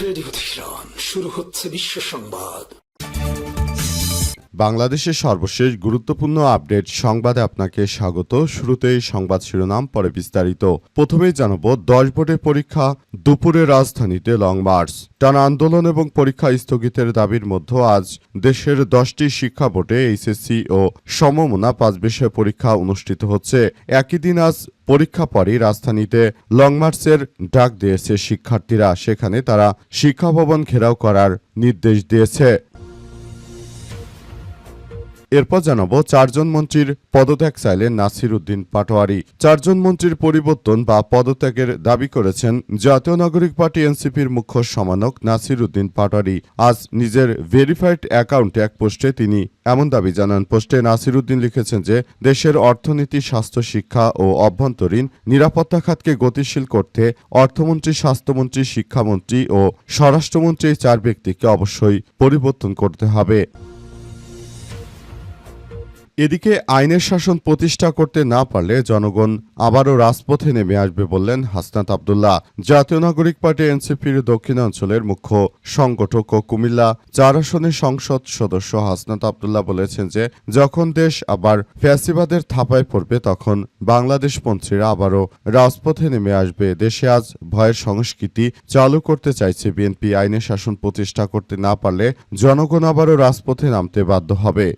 Radio Tehran, শুরু হচ্ছে বিশ্ব সংবাদ। বাংলাদেশের সর্বশেষ গুরুত্বপূর্ণ আপডেট সংবাদে আপনাকে স্বাগত। শুরুতেই সংবাদ শিরোনাম, পরে বিস্তারিত। প্রথমেই জানাব 10 বোর্ডের পরীক্ষা দুপুরে রাজধানীতে লং মার্চ। টানা আন্দোলন এবং পরীক্ষা স্থগিতের দাবির মধ্যে আজ দেশের 10টি শিক্ষা বোর্ডে এইচএসসি ও সমমনা 5 বিষয় পরীক্ষা অনুষ্ঠিত হচ্ছে। একই দিন আজ পরীক্ষা পরই রাজধানীতে লং মার্চের ডাক দিয়েছে শিক্ষার্থীরা। সেখানে তারা শিক্ষা ভবন ঘেরাও করার নির্দেশ দিয়েছে। এরপর জানাবো 4 জন মন্ত্রীর পদত্যাগ চাইলেন নাসির উদ্দিন পাটোয়ারি। 4 জন মন্ত্রীর পরিবর্তন বা পদত্যাগের দাবি করেছেন জাতীয় নাগরিক পার্টি এনসিপির মুখ্য সমন্বয়ক নাসির উদ্দিন পাটোয়ারি। আজ নিজের ভেরিফাইড অ্যাকাউন্টে এক পোস্টে তিনি এমন দাবি জানান। পোস্টে নাসির উদ্দিন লিখেছেন যে দেশের অর্থনীতি, স্বাস্থ্য, শিক্ষা ও অভ্যন্তরীণ নিরাপত্তা খাতকে গতিশীল করতে অর্থমন্ত্রী, স্বাস্থ্যমন্ত্রী, শিক্ষামন্ত্রী ও স্বরাষ্ট্রমন্ত্রী এই 4 ব্যক্তিকে অবশ্যই পরিবর্তন করতে হবে। এদিকে আইনের শাসন প্রতিষ্ঠা করতে না পারলে জনগণ আবারও রাজপথে নেমে আসবে বললেন হাসনাত আব্দুল্লাহ। জাতীয় নাগরিক পার্টি এনসিপির দক্ষিণাঞ্চলের মুখ্য সংগঠক ও কুমিল্লা 4 আসনের সংসদ সদস্য হাসনাত আব্দুল্লাহ বলেছেন যে যখন দেশ আবার ফ্যাসিবাদের থাপায় পড়বে তখন বাংলাদেশপন্থীরা আবারও রাজপথে নেমে আসবে। দেশে আজ ভয়ের সংস্কৃতি চালু করতে চাইছে বিএনপি। আইনের শাসন প্রতিষ্ঠা করতে না পারলে জনগণ আবারও রাজপথে নামতে বাধ্য হবে।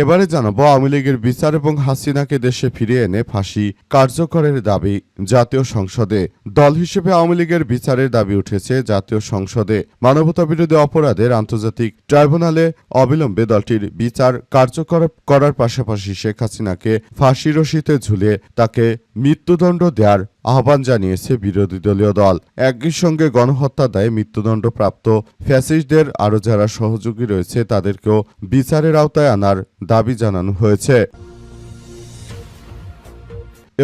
এবারে জানাবো আওয়ামী লীগের বিচার এবং হাসিনাকে দেশে ফিরিয়ে এনে ফাঁসি কার্যকরের দাবি জাতীয় সংসদে। দল হিসেবে আওয়ামী লীগের বিচারের দাবি উঠেছে জাতীয় সংসদে। মানবতাবিরোধী অপরাধের আন্তর্জাতিক ট্রাইব্যুনালে অবিলম্বে দলটির বিচার কার্যকর করার পাশাপাশি শেখ হাসিনাকে ফাঁসি রশিতে ঝুলিয়ে তাকে মৃত্যুদণ্ড দেওয়ার আহ্বান জানিয়েছে বিরোধী দলীয় দল। একই সঙ্গে গণহত্যা দায়ে মৃত্যুদণ্ডপ্রাপ্ত ফ্যাসিস্টদের আরও যারা সহযোগী রয়েছে তাদেরকেও বিচারের আওতায় আনার দাবি জানানো হয়েছে।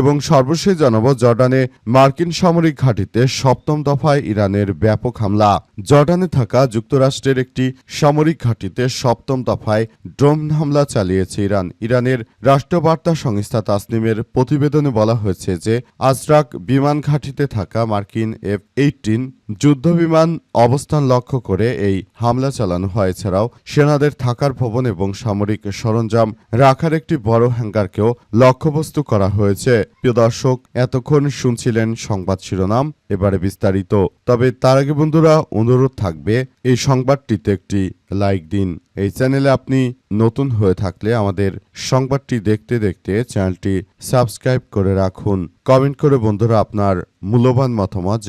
এবং সর্বশেষ জানাবো জর্ডানে মার্কিন সামরিক ঘাঁটিতে 7ম দফায় ইরানের ব্যাপক হামলা। জর্ডানে থাকা যুক্তরাষ্ট্রের একটি সামরিক ঘাঁটিতে 7ম দফায় ড্রোন হামলা চালিয়েছে ইরান। ইরানের রাষ্ট্রবার্তা সংস্থা তাসনিমের প্রতিবেদনে বলা হয়েছে যে আজরাক বিমান ঘাঁটিতে থাকা মার্কিন F-18 যুদ্ধবিমান অবস্থান লক্ষ্য করে এই হামলা চালানো হয়। এছাড়াও সেনাদের থাকার ভবন এবং সামরিক সরঞ্জাম রাখার একটি বড় হ্যাঙ্গারকেও লক্ষ্যবস্তু করা হয়েছে। প্রিয় দর্শক, এতক্ষণ শুনছিলেন সংবাদ শিরোনাম, এবারে বিস্তারিত। তবে তার আগে বন্ধুরা অনুরোধ থাকবে এই সংবাদটিতে একটি লাইক দিন। এই চ্যানেলে আপনি নতুন হয়ে থাকলে আমাদের সংবাদটি দেখতে দেখতে চ্যানেলটি সাবস্ক্রাইব করে রাখুন। কমেন্ট করে বন্ধুরা আপনার মূল্যবান মতামত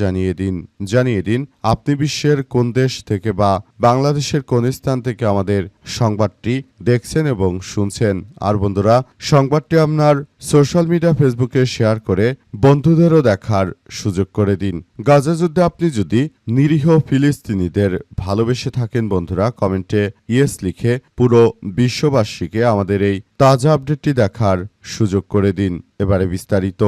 জানিয়ে দিন আপনি বিশ্বের কোন দেশ থেকে বা বাংলাদেশের কোন স্থান থেকে আমাদের সংবাদটি দেখছেন এবং শুনছেন। আর বন্ধুরা, সংবাদটি আপনার সোশ্যাল মিডিয়া ফেসবুকে শেয়ার করে বন্ধুদেরও দেখার সুযোগ করে দিন। গাজা যুদ্ধে আপনি যদি নিরীহ ফিলিস্তিনিদের ভালোবেসে থাকেন বন্ধুরা, কমেন্টে ইয়েস লিখে পুরো বিশ্ববাসীকে আমাদের এই তাজা আপডেটটি দেখার সুযোগ করে দিন। এবারে বিস্তারিত।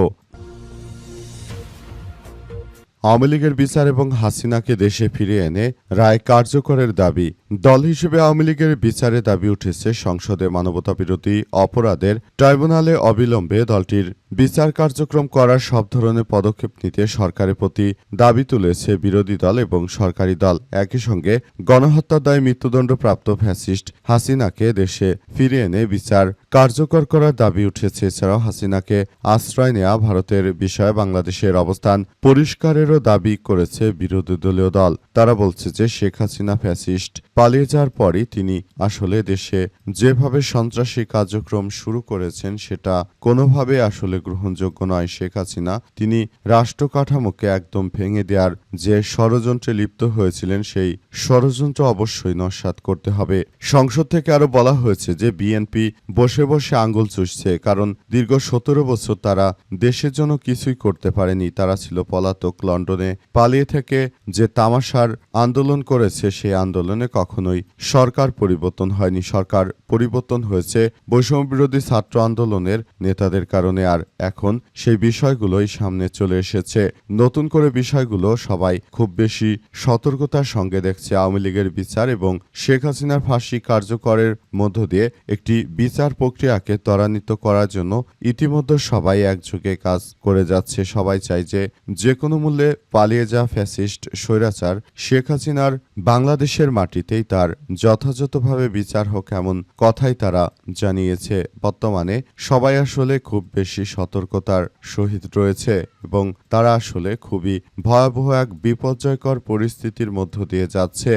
আওয়ামী লীগের বিচার এবং হাসিনাকে দেশে ফিরিয়ে এনে রায় কার্যকরের দাবি। দল হিসেবে আওয়ামী লীগের বিচারের দাবি উঠেছে সংসদে। মানবতাবিরোধী অপরাধের ট্রাইব্যুনালে অবিলম্বে দলটির বিচার কার্যক্রম করার সব ধরনের পদক্ষেপ নিতে সরকারের প্রতি দাবি তুলেছে বিরোধী দল এবং সরকারি দল। একই সঙ্গে গণহত্যার দায়ে মৃত্যুদণ্ডপ্রাপ্ত ফ্যাসিস্ট হাসিনাকে দেশে ফিরিয়ে এনে বিচার কার্যকর করার দাবি উঠেছে। এছাড়াও হাসিনাকে আশ্রয় নেওয়া ভারতের বিষয়ে বাংলাদেশের অবস্থান পরিষ্কারেরও দাবি করেছে বিরোধী দলীয় দল। তারা বলছে যে শেখ হাসিনা ফ্যাসিস্ট পালিয়ে যাওয়ার পরই তিনি আসলে দেশে যেভাবে সন্ত্রাসী কার্যক্রম শুরু করেছেন সেটা কোনোভাবে আসলে গ্রহণযোগ্য নয়। শেখ হাসিনা তিনি রাষ্ট্র কাঠামোকে একদম ভেঙে দেওয়ার যে ষড়যন্ত্রে লিপ্ত হয়েছিলেন সেই ষড়যন্ত্র অবশ্যই নস্যাৎ করতে হবে। সংসদ থেকে আরো বলা হয়েছে যে বিএনপি বসে বসে আঙ্গুল চুষছে, কারণ দীর্ঘ 17 বছর তারা দেশের জন্য কিছুই করতে পারেনি। তারা ছিল পলাতক। লন্ডনে পালিয়ে থেকে যে তামাশার আন্দোলন করেছে সেই আন্দোলনে কখনোই সরকার পরিবর্তন হয়নি। সরকার পরিবর্তন হয়েছে বৈষম্যবিরোধী ছাত্র আন্দোলনের নেতাদের কারণে, আর এখন সেই বিষয়গুলোই সামনে চলে এসেছে। নতুন করে বিষয়গুলো সবাই খুব বেশি সতর্কতার সঙ্গে দেখছে। আওয়ামী লীগের বিচার এবং শেখ হাসিনার ফাঁসি কার্যকরের মধ্য দিয়ে একটি বিচার প্রক্রিয়াকে ত্বরান্বিত করার জন্য ইতিমধ্যে সবাই একযোগে কাজ করে যাচ্ছে। সবাই চায় যে কোনো মূল্যে পালিয়ে যাওয়া ফ্যাসিস্ট স্বৈরাচার শেখ হাসিনার বাংলাদেশের মাটিতেই তার যথাযথভাবে বিচার হোক, এমন কথাই তারা জানিয়েছে। বর্তমানে সবাই আসলে খুব বেশি সতর্কতার সহিত রয়েছে এবং তারা আসলে খুবই ভয়াবহ এক বিপর্যয়কর পরিস্থিতির মধ্য দিয়ে যাচ্ছে।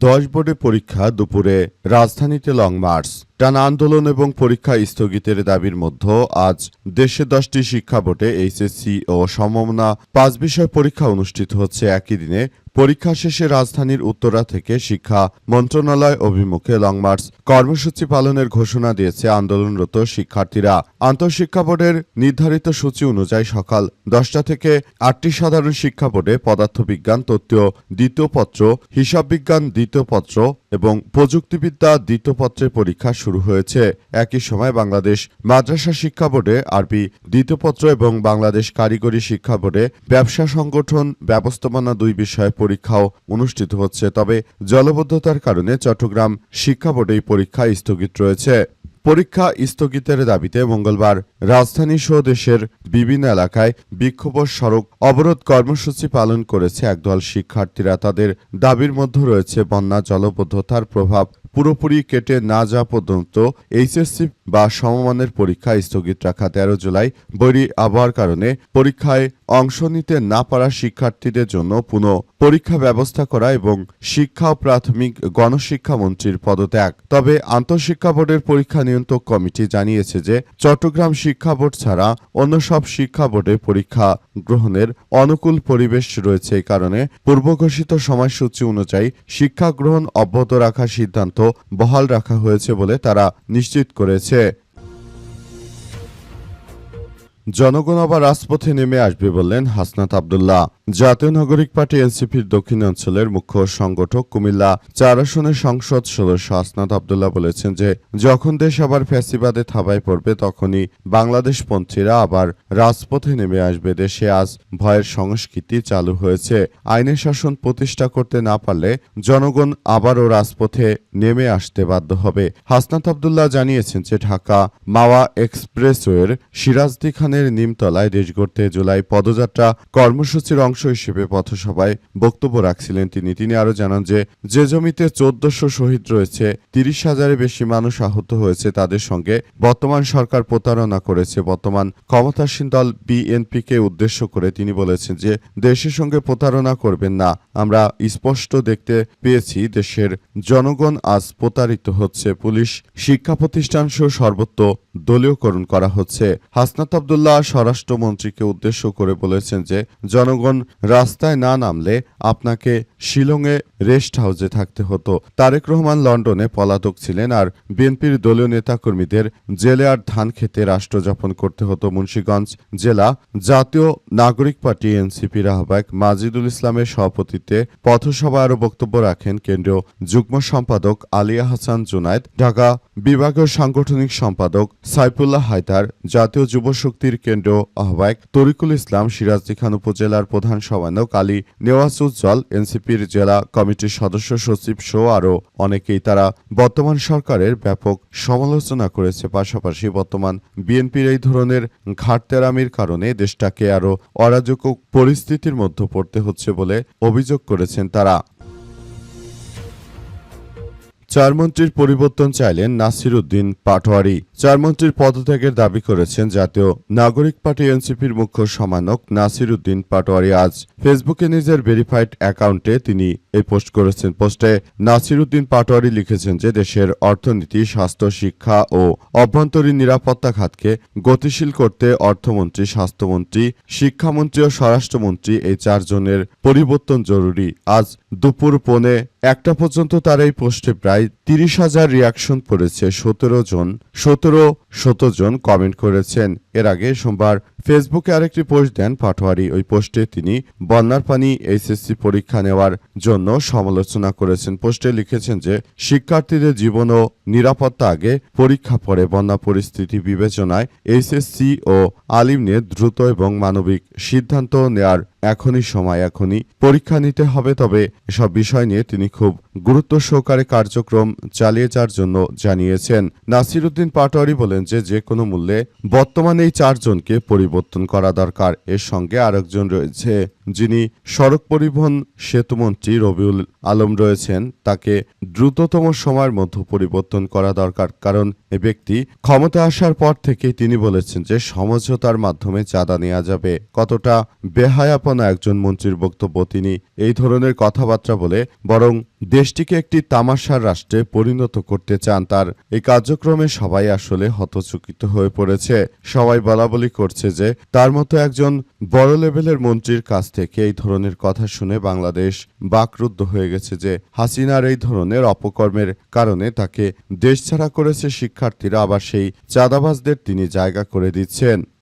10 বোর্ডে পরীক্ষা, দুপুরে রাজধানীতে লং মার্চ। টানা আন্দোলন এবং পরীক্ষা স্থগিতের দাবির মধ্যে আজ দেশে 10টি শিক্ষা বোর্ডে এইচএসসি ও সমমানা 5 বিষয় পরীক্ষা অনুষ্ঠিত হচ্ছে একই দিনে। পরীক্ষা শেষে রাজধানীর উত্তরা থেকে শিক্ষা মন্ত্রণালয় অভিমুখে লং মার্চ কর্মসূচি পালনের ঘোষণা দিয়েছে আন্দোলনরত শিক্ষার্থীরা। আন্তঃশিক্ষা বোর্ডের নির্ধারিত সূচি অনুযায়ী সকাল 10টা থেকে 8টি সাধারণ শিক্ষা বোর্ডে পদার্থবিজ্ঞান তৃতীয় দ্বিতীয় পত্র, হিসাব বিজ্ঞান দ্বিতীয় পত্র এবং প্রযুক্তিবিদ্যা দ্বিতীয় পত্রের পরীক্ষা শুরু হয়েছে। একই সময় বাংলাদেশ মাদ্রাসা শিক্ষা বোর্ডে আরবি দ্বিতীয় পত্র এবং বাংলাদেশ কারিগরি শিক্ষা বোর্ডে ব্যবসা সংগঠন ব্যবস্থাপনা 2 বিষয়ে পরীক্ষাও অনুষ্ঠিত হচ্ছে। তবে জলবদ্ধতার কারণে চট্টগ্রাম শিক্ষা বোর্ডে পরীক্ষা স্থগিত রয়েছে। পরীক্ষা স্থগিতের দাবিতে মঙ্গলবার রাজধানী সহ দেশের বিভিন্ন এলাকায় বিক্ষোভ সড়ক অবরোধ কর্মসূচি পালন করেছে একদল শিক্ষার্থীরা। তাদের দাবির মধ্যে রয়েছে বন্যা জলবদ্ধতার প্রভাব পুরোপুরি কেটে না যাওয়া পর্যন্ত এইচএসসি বা সমমানের পরীক্ষা স্থগিত রাখা, 13 জুলাই বৈরী আবহাওয়ার কারণে পরীক্ষায় অংশ নিতে না পারা শিক্ষার্থীদের জন্য পুনঃ পরীক্ষা ব্যবস্থা করা এবং শিক্ষা ও প্রাথমিক গণশিক্ষা মন্ত্রীর পদত্যাগ। তবে আন্তঃশিক্ষা বোর্ডের পরীক্ষা নিয়ন্ত্রক কমিটি জানিয়েছে যে চট্টগ্রাম শিক্ষা বোর্ড ছাড়া অন্য সব শিক্ষা বোর্ডে পরীক্ষা গ্রহণের অনুকূল পরিবেশ রয়েছে। এই কারণে পূর্বঘোষিত সময়সূচি অনুযায়ী শিক্ষা গ্রহণ অব্যাহত রাখার সিদ্ধান্ত বহাল রাখা হয়েছে বলে তারা নিশ্চিত করেছে। জনগণ আবার রাজপথে নেমে আসবে বললেন হাসনাত আব্দুল্লাহ। জাতীয় নাগরিক পার্টি এনসিপির দক্ষিণাঞ্চলের মুখ্য সংগঠক কুমিল্লা 4 আসনের সংসদ সদস্য হাসনাত আব্দুল্লাহ বলেছেন যে যখন দেশ আবার ফ্যাসিবাদে থাবায় পড়বে তখনই বাংলাদেশপন্থীরা আবার রাজপথে নেমে আসবে। দেশে আজ ভয়ের সংস্কৃতি চালু হয়েছে। আইনের শাসন প্রতিষ্ঠা করতে না পারলে জনগণ আবারও রাজপথে নেমে আসতে বাধ্য হবে। হাসনাত আব্দুল্লাহ জানিয়েছেন যে ঢাকা মাওয়া এক্সপ্রেসওয়ের সিরাজদি খানের নিমতলায় দেশ গড়তে জুলাই পদযাত্রা কর্মসূচির অংশ হিসেবে পথসভায় বক্তব্য রাখছিলেন তিনি আরো জানান যে জমিতে 1400 শহীদ রয়েছে, 30,000-এর বেশি মানুষ আহত হয়েছে, তাদের সঙ্গে বর্তমান সরকার প্রতারণা করেছে। বর্তমান ক্ষমতাসীন দল বিএনপিকে উদ্দেশ্য করে তিনি বলেছেন যে দেশের সঙ্গে প্রতারণা করবেন না। আমরা স্পষ্ট দেখতে পেয়েছি দেশের জনগণ আজ প্রতারিত হচ্ছে। পুলিশ, শিক্ষা প্রতিষ্ঠান সহ সর্বত্র দলীয়করণ করা হচ্ছে। হাসনাত আব্দুল্লাহ স্বরাষ্ট্রমন্ত্রীকে উদ্দেশ্য করে বলেছেন যে জনগণ রাস্তায় না নামলে আপনাকে শিলংয়ে রেস্ট হাউসে থাকতে হতো। তারেক রহমান লন্ডনে পলাতক ছিলেন আর বিএনপির দলীয় নেতাকর্মীদের জেলে আর ধান খেতে রাষ্ট্র যাপন করতে হতো। মুন্সিগঞ্জ জেলা জাতীয় নাগরিক পার্টি এনসিপির আহ্বায়ক মাজিদুল ইসলামের সভাপতিত্বে পথসভায় আরও বক্তব্য রাখেন কেন্দ্রীয় যুগ্ম সম্পাদক আলিয়া হাসান জুনায়েদ, ঢাকা বিভাগীয় সাংগঠনিক সম্পাদক সাইফুল্লাহ হায়দার, জাতীয় যুব শক্তির কেন্দ্রীয় আহ্বায়ক তরিকুল ইসলাম, সিরাজদি খান উপজেলার প্রধান সমন্বয়ক আলী নেওয়াজুজ্জল, এনসিপির জেলা কমিটির সদস্য সচিব সহ আরও অনেকেই। তারা বর্তমান সরকারের ব্যাপক সমালোচনা করেছে। পাশাপাশি বর্তমান বিএনপির এই ধরনের ঘাটতেরামির কারণে দেশটাকে আরও অরাজক পরিস্থিতির মধ্যে পড়তে হচ্ছে বলে অভিযোগ করেছেন তারা। 4 মন্ত্রীর পরিবর্তন চাইলেন নাসির উদ্দিন পাটোয়ারি। 4 মন্ত্রীর পদত্যাগের দাবি করেছেন জাতীয় নাগরিক পার্টি এনসিপির মুখ্য সমন্বয়ক নাসির উদ্দিন পাটোয়ারি। আজ ফেসবুকে নিজের ভেরিফাইড অ্যাকাউন্টে তিনি এই পোস্ট করেছেন। পোস্টে নাসির উদ্দিন পাটোয়ারি লিখেছেন যে দেশের অর্থনীতি, স্বাস্থ্য, শিক্ষা ও অভ্যন্তরীণ নিরাপত্তা খাতকে গতিশীল করতে অর্থমন্ত্রী, স্বাস্থ্যমন্ত্রী, শিক্ষামন্ত্রী ও স্বরাষ্ট্রমন্ত্রী এই 4 জনের পরিবর্তন জরুরি। আজ দুপুর 1:15 পর্যন্ত তার এই পোস্টে প্রায় 30,000 রিয়াকশন পড়েছে। 17 জন কমেন্ট করেছেন। এর আগে সোমবার ফেসবুকে আরেকটি পোস্ট দেন পাটোয়ারি। ওই পোস্টে তিনি বন্যার পানি এইচএসসি পরীক্ষা নেওয়ার জন্য সমালোচনা করেছেন। পোস্টে লিখেছেন যে শিক্ষার্থীদের জীবন ও নিরাপত্তা আগে, পরীক্ষা পরে। বন্যা পরিস্থিতি বিবেচনায় এইচএসসি ও আলিম নিয়ে দ্রুত এবং মানবিক সিদ্ধান্ত নেয়ার এখনই সময়, এখনই পরীক্ষা নিতে হবে। তবে এসব বিষয় নিয়ে তিনি খুব গুরুত্ব সহকারে কার্যক্রম চালিয়ে যাওয়ার জন্য জানিয়েছেন। নাসিরউদ্দিন পাটোয়ারি বলেন যে কোনো মূল্যে বর্তমানে এই 4 জনকে পরিবর্তন করা দরকার। এর সঙ্গে আরেকজন রয়েছে যিনি সড়ক পরিবহন সেতুমন্ত্রী রবিউল আলম রয়েছেন, তাকে দ্রুততম সময়ের মধ্যে পরিবর্তন করা দরকার। কারণ এ ব্যক্তি ক্ষমতা আসার পর থেকেই তিনি বলেছেন যে সমঝোতার মাধ্যমে চাঁদা নেওয়া যাবে। কতটা বেহায়াপনা একজন মন্ত্রীর বক্তব্য! তিনি এই ধরনের কথাবার্তা বলে বরং দেশটিকে একটি তামাশার রাষ্ট্রে পরিণত করতে চান। তার এই কার্যক্রমে সবাই আসলে হতচকিত হয়ে পড়েছে। সবাই বলাবলি করছে যে তার মতো একজন বড় লেভেলের মন্ত্রীর কাছ থেকে এই ধরনের কথা শুনে বাংলাদেশ বাকরুদ্ধ হয়ে গেছে যে হাসিনার এই ধরনের অপকর্মের কারণে তাকে দেশছাড়া করেছে শিক্ষার্থীরা, আবার সেই চাঁদাবাজদের তিনি জায়গা করে দিচ্ছেন।